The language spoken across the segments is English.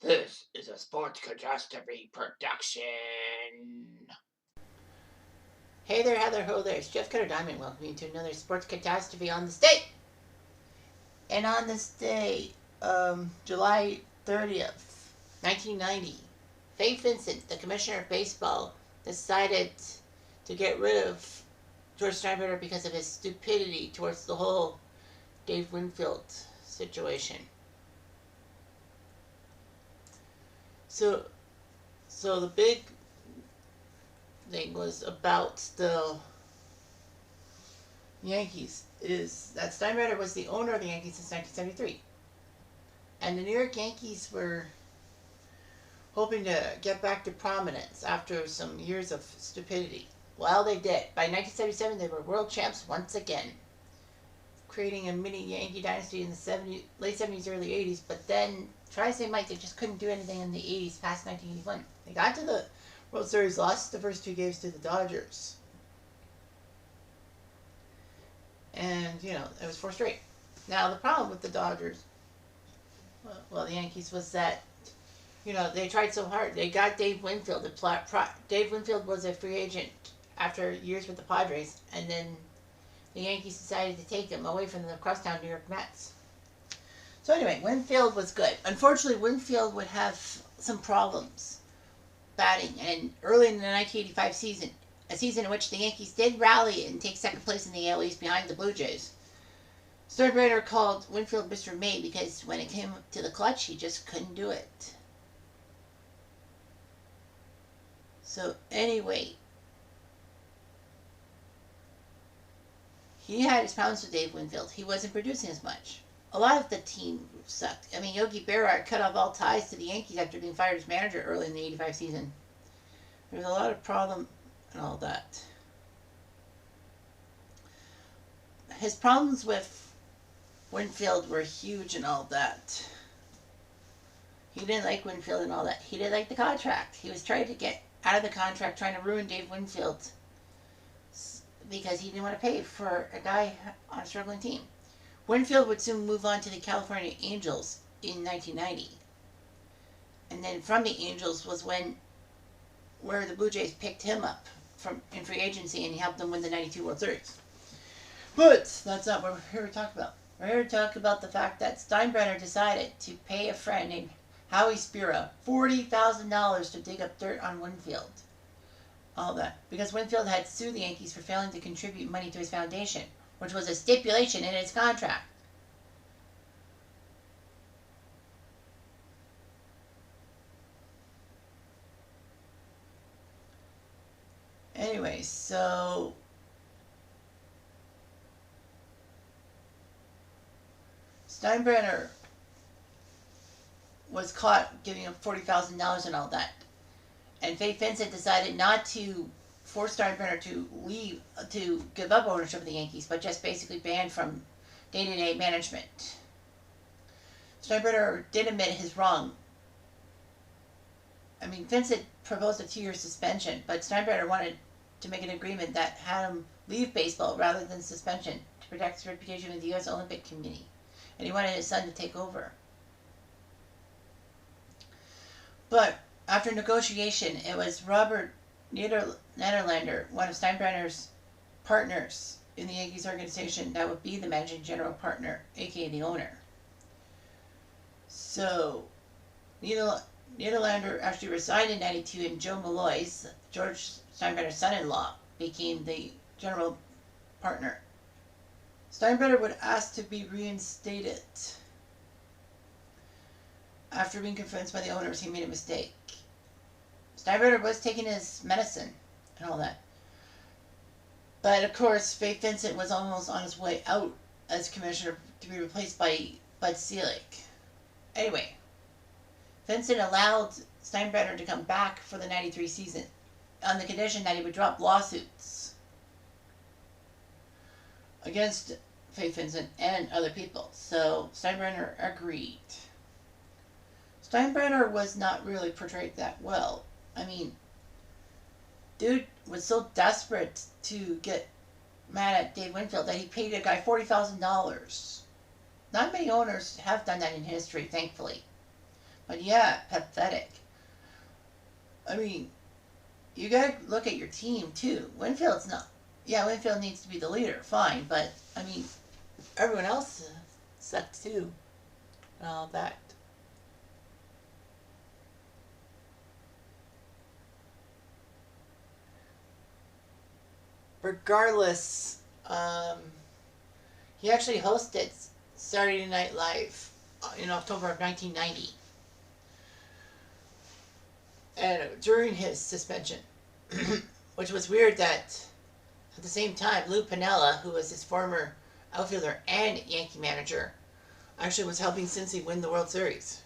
This is a Sports Catastrophe production. Hey there, Heather, ho there. It's Jeff Cutter Diamond welcoming you to another Sports Catastrophe on this day. And on this day, July 30th, 1990, Faye Vincent, the commissioner of baseball, decided to get rid of George Steinbrenner because of his stupidity towards the whole Dave Winfield situation. So the big thing was about the Yankees is that Steinbrenner was the owner of the Yankees since 1973. And the New York Yankees were hoping to get back to prominence after some years of stupidity. Well, they did. By 1977, they were world champs once again, creating a mini Yankee dynasty in the late 70s, early 80s. But then, try as they might, they just couldn't do anything in the 80s past 1981. They got to the World Series, lost the first two games to the Dodgers. And, it was 4 straight. Now, the problem with the Dodgers, well, the Yankees, was that, they tried so hard. They got Dave Winfield. Dave Winfield was a free agent after years with the Padres, and then the Yankees decided to take him away from the crosstown New York Mets. So anyway, Winfield was good. Unfortunately, Winfield would have some problems batting, and early in the 1985 season, a season in which the Yankees did rally and take second place in the AL East behind the Blue Jays, Steinbrenner called Winfield Mr. May because when it came to the clutch, he just couldn't do it. So anyway, he had his problems with Dave Winfield. He wasn't producing as much. A lot of the team sucked. I mean, Yogi Berra cut off all ties to the Yankees after being fired as manager early in the 85 season. There was a lot of problem and all that. His problems with Winfield were huge and all that. He didn't like Winfield and all that. He didn't like the contract. He was trying to get out of the contract, trying to ruin Dave Winfield because he didn't want to pay for a guy on a struggling team. Winfield would soon move on to the California Angels in 1990. And then from the Angels was where the Blue Jays picked him up in free agency, and he helped them win the 92 World Series. But that's not what we're here to talk about. We're here to talk about the fact that Steinbrenner decided to pay a friend named Howie Spira $40,000 to dig up dirt on Winfield. All that. Because Winfield had sued the Yankees for failing to contribute money to his foundation, which was a stipulation in his contract. Anyway, so Steinbrenner was caught giving him $40,000 and all that. And Faye Vincent decided not to force Steinbrenner to give up ownership of the Yankees, but just basically banned from day-to-day management. Steinbrenner did admit his wrong. I mean, Vincent proposed a 2-year suspension, but Steinbrenner wanted to make an agreement that had him leave baseball rather than suspension to protect his reputation with the U.S. Olympic Committee. And he wanted his son to take over. But after negotiation, it was Robert Nederlander, one of Steinbrenner's partners in the Yankees organization, that would be the managing general partner, aka the owner. So Nederlander actually resigned in 92, and Joe Malloy's, George Steinbrenner's son-in-law, became the general partner. Steinbrenner would ask to be reinstated. After being convinced by the owners he made a mistake. Steinbrenner was taking his medicine and all that. But of course, Faye Vincent was almost on his way out as commissioner to be replaced by Bud Selig. Anyway, Vincent allowed Steinbrenner to come back for the 93 season on the condition that he would drop lawsuits against Faye Vincent and other people. So Steinbrenner agreed. Steinbrenner was not really portrayed that well. I mean, dude was so desperate to get mad at Dave Winfield that he paid a guy $40,000. Not many owners have done that in history, thankfully. But yeah, pathetic. I mean, you gotta look at your team too. Winfield's not. Yeah, Winfield needs to be the leader, fine. But I mean, everyone else sucked too, and all that. Regardless, he actually hosted Saturday Night Live in October of 1990, and during his suspension, which was weird that at the same time Lou Piniella, who was his former outfielder and Yankee manager, actually was helping Cincy win the World Series.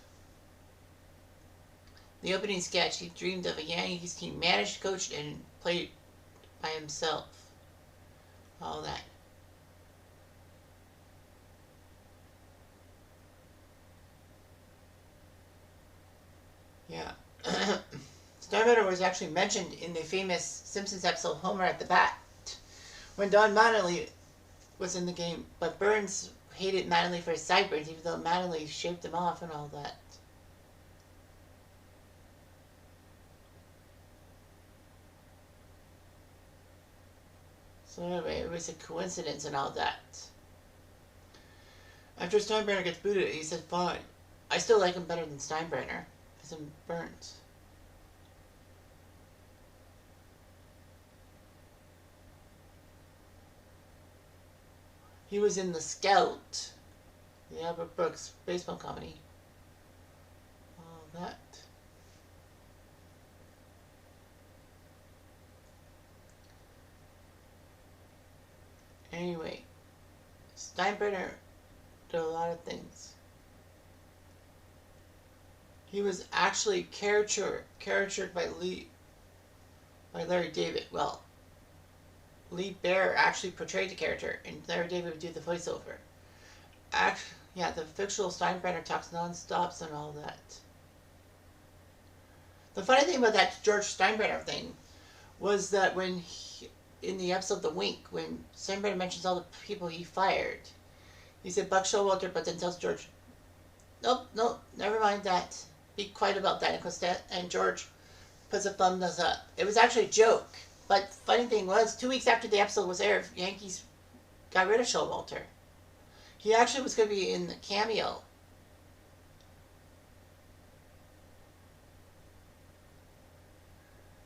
The opening sketch, he dreamed of a Yankees team managed, coached, and played by himself. All that. Yeah. Steinbrenner was actually mentioned in the famous Simpsons episode Homer at the Bat when Don Mattingly was in the game, but Burns hated Mattingly for his sideburns, even though Mattingly shaved them off and all that. So anyway, it was a coincidence and all that. After Steinbrenner gets booted, he said, fine. I still like him better than Steinbrenner, as in Burns. He was in The Scout, the Albert Brooks baseball comedy. All that. Anyway, Steinbrenner did a lot of things. He was actually caricatured by Larry David. Well, Lee Bear actually portrayed the character, and Larry David would do the voiceover. Yeah, the fictional Steinbrenner talks non-stops and all that. The funny thing about that George Steinbrenner thing was that when in the episode The Wink, when Steinbrenner mentions all the people he fired, he said Buck Showalter, but then tells George, nope, never mind that. Be quiet about that. And George puts a thumbs up. It was actually a joke. But the funny thing was, 2 weeks after the episode was aired, Yankees got rid of Showalter. He actually was going to be in the cameo.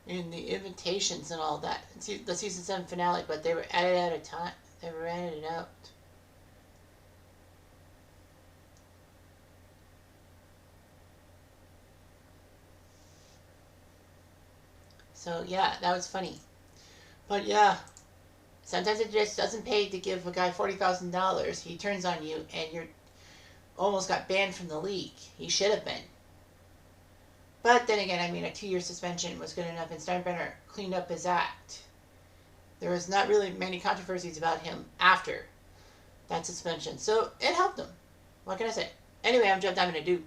In the invitations and all that. The season 7 finale, but they were added out of time. They were added out. So yeah, that was funny. But yeah, sometimes it just doesn't pay to give a guy $40,000. He turns on you, and you're almost got banned from the league. He should have been. But then again, I mean, a 2-year suspension was good enough, and Steinbrenner cleaned up his act. There was not really many controversies about him after that suspension, so it helped him. What can I say? Anyway, I'm Jeff Diamond. I do.